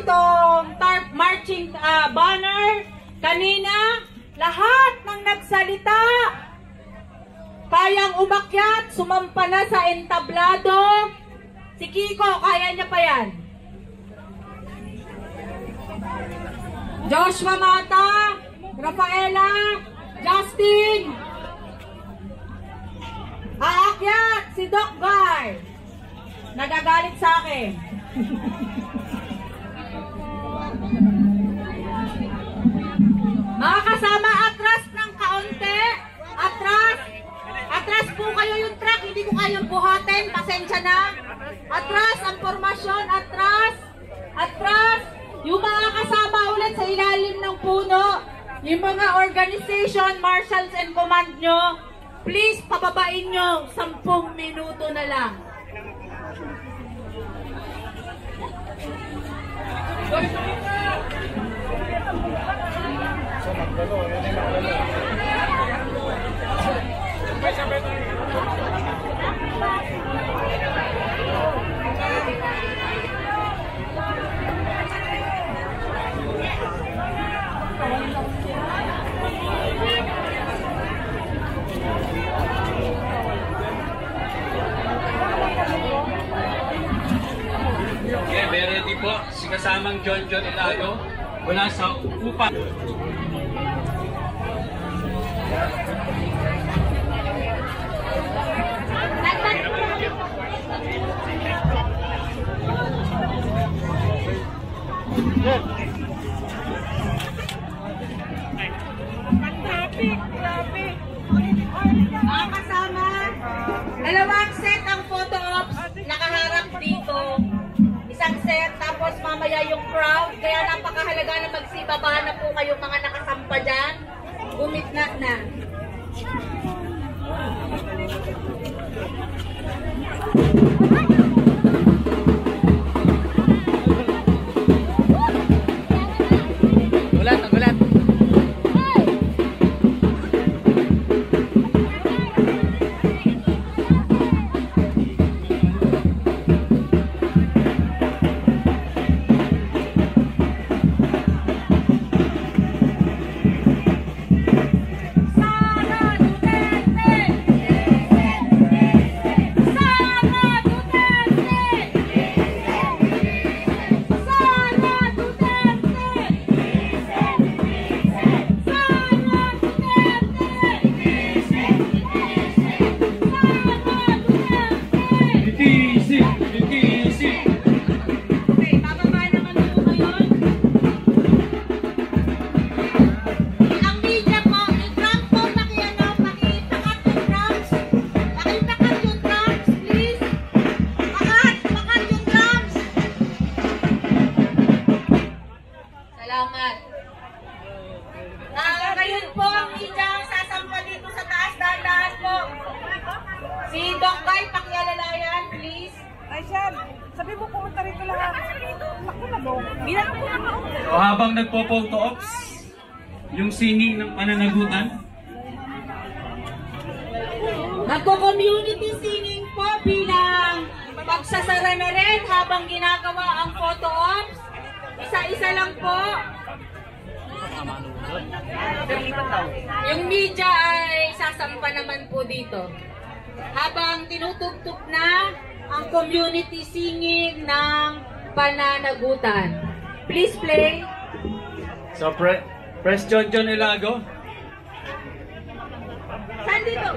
itong marching banner, kanina, lahat ng nagsalita, kayang umakyat, sumampa na sa entablado. Si Kiko, kaya niya pa yan. Joshua Mata, Rafaela, Justin. Aakyat si Doc Guy. Nagagalit sa akin. Mga kasama, atras ng kaunti. Atras. Atras po kayo yung truck. Hindi ko kayang buhatin. Pasensya na. Atras ang formasyon. Atras. Atras. Yung mga kasama ulit sa ilalim ng puno. Yung mga organization, marshals and command nyo. Please, pababain nyo. 10 minuto na lang. Okay, very ready po. Si kasamang John Ilago mula sa UPA. Mga kasama, dalawang set ang photo ops nakaharap dito. Isang set, tapos mamaya yung crowd. Kaya napakahalaga na magsibaba na po kayong mga nakasampa dyan. Gumitnat na. Gulat, gulat. Ngayon po ang media ang sasampa dito sa taas. Dahan-dahan po. Si Doc Guy, pakialalayan, please. Ay, Shan, sabi mo pumunta rito lahat. Naku na mo. Bilang ko na mo. So, habang nagpo-photo ops, yung singing ng pananagutan. Magko-community singing po bilang pagsasara na rin habang ginagawa ang photo ops. Isa-isa lang po. Yung media ay sasampa naman po dito. Habang tinutugtog na ang community singing ng pananagutan. Please play. So, Press John Ilago. Saan dito?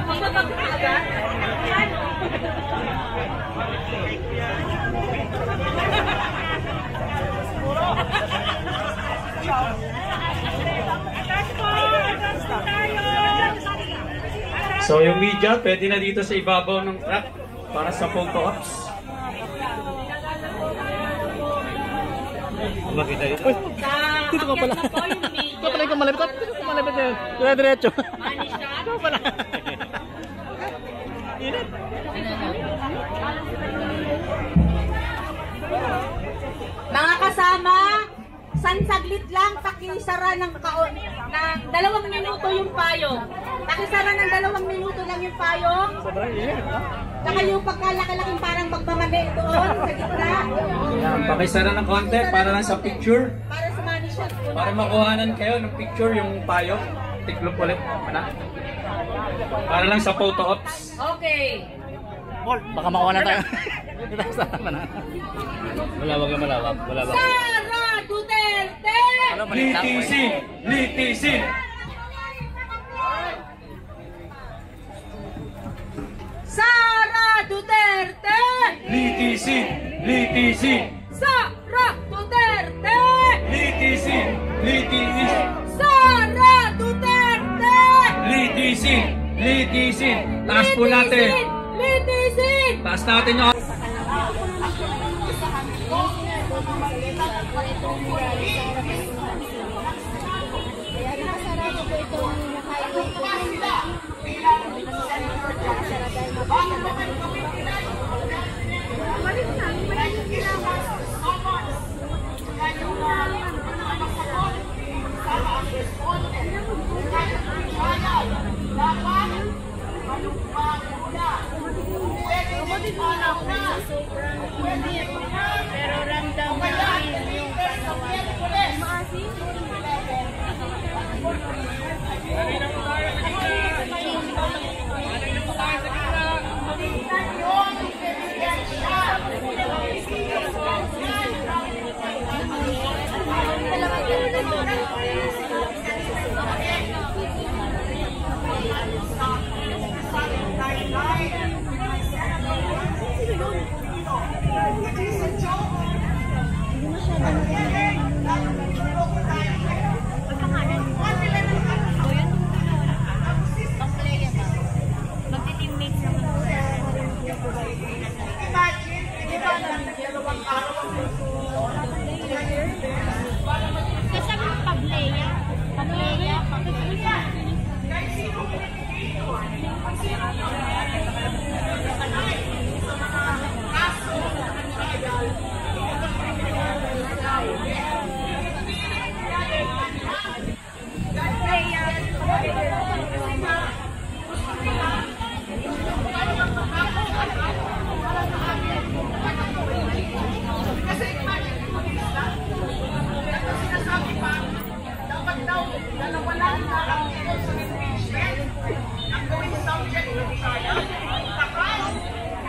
Magpapagod ka agad? So, yung media, pwede na dito sa ibabaw ng truck para sa photo ops. Makita yun. Uy! Dito ka pala. Dito pala yung malapit. Dito ka malapit yun. Dito diretso. Dito pala. Init. Mga kasama, sansaglit lang, pakisara ng 2 minuto yung payong. Pakisara ng 2 minuto lang yung payong. Sobrang init, ha? Saka yung pagkalaki-laking parang magmaman kami doon sa gitna. Yan, pakisara ng konti para lang sa picture. Para sa money shot. Para makuhanan kayo ng picture yung payo. Tiklop ulit. Para lang sa photo ops. Okay. Baka makuha na tayo. Malawag na malawag. Malawag. Sara Duterte! Litisin! Litisin! Sara Duterte! Litisin! Litisin! Sara Duterte! Litisin! Litisin! Sara Duterte! Litisin! Litisin! Taas po natin! Litisin! Taas natin yung... Pero ramdam namin yung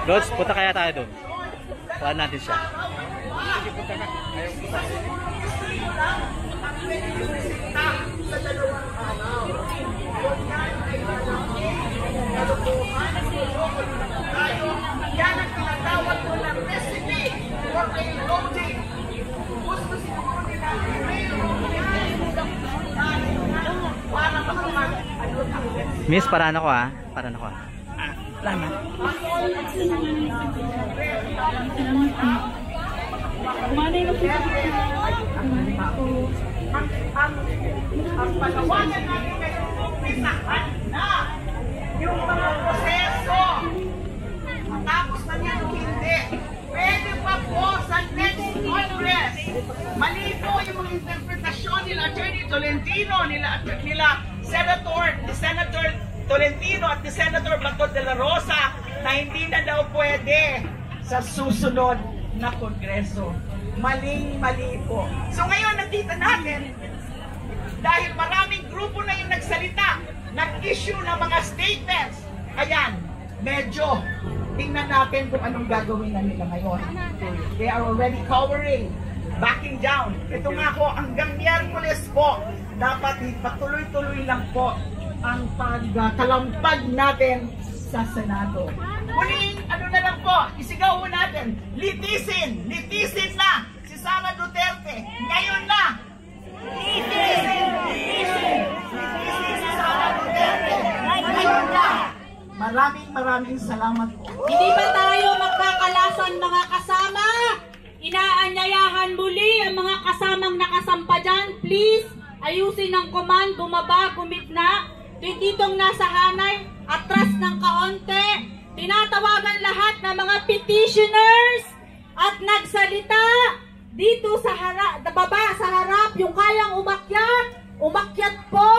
Lods, punta kaya tayo doon. Saan natin siya? Yan ang tinatawag ko ng recipe for a loading. Gusto siguro nila para makapag Miss, paraan ako ah. Paraan ako ah. Salamat. ang panawagan natin ngayon, umpisahan na yung mga proseso. Matapos na yan o hindi, pwede pa po sa next Congress. Mali po yung mga interpretasyon nila Attorney Tolentino, nila Senator Tolentino at ni Senator Bato de la Rosa na hindi na daw pwede sa susunod na Kongreso. Maling-mali po. So ngayon nakita natin, dahil maraming grupo na yung nagsalita, nag-issue ng mga statements, ayan, medyo tingnan natin kung anong gagawin na nila ngayon. They are already cowering, backing down. Ito nga po, hanggang Miyerkules po, dapat patuloy-tuloy lang po ang pagkalampag natin sa Senado. Muling, ano na lang po, isigaw mo natin, litisin na si Sara Duterte. Ngayon na, litisin si Sara Duterte. Ngayon na. Maraming salamat po. Hindi ba tayo magkakalasan mga kasama? Inaanyayahan muli ang mga kasamang nakasampa dyan. Please, ayusin ang command, bumaba, gumigna. Ditong nasa hanay, atras ng kaunti. Tinatawagan lahat ng mga petitioners at nagsalita dito sa harap, baba sa harap, yung kayang umakyat po.